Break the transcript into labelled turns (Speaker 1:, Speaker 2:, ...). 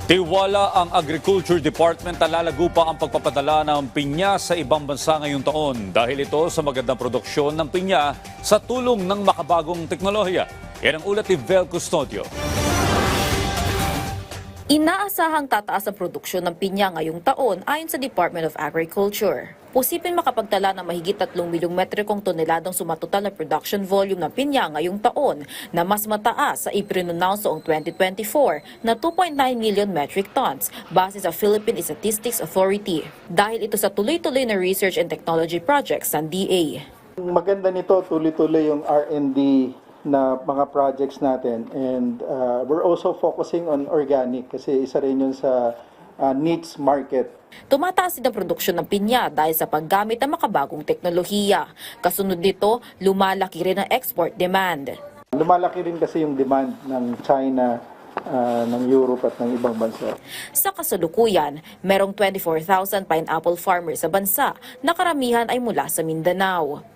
Speaker 1: Tiwala ang Agriculture Department na lalago pa ang pagpapadala ng pinya sa ibang bansa ngayong taon dahil ito sa magandang produksyon ng pinya sa tulong ng makabagong teknolohiya. Yan ang ulat ni Vel Custodio.
Speaker 2: Inaasahang tataas ang produksyon ng pinya ngayong taon ayon sa Department of Agriculture. Posibleng makapagtala ng mahigit 3 milyong metrikong toneladang sumatotal na production volume ng pinya ngayong taon na mas mataas sa ipinannounce noong 2024 na 2.9 million metric tons base sa Philippine Statistics Authority. Dahil ito sa tuloy-tuloy na research and technology projects ng DA.
Speaker 3: Maganda nito, tuloy-tuloy yung R&D na mga projects natin, and we're also focusing on organic kasi isa rin yun sa niche market.
Speaker 2: Tumataas din ang produksyon ng pinya dahil sa paggamit ng makabagong teknolohiya. Kasunod nito, lumalaki rin ang export demand.
Speaker 3: Lumalaki rin kasi yung demand ng China, ng Europe at ng ibang bansa.
Speaker 2: Sa kasalukuyan, merong 24,000 pineapple farmers sa bansa na karamihan ay mula sa Mindanao.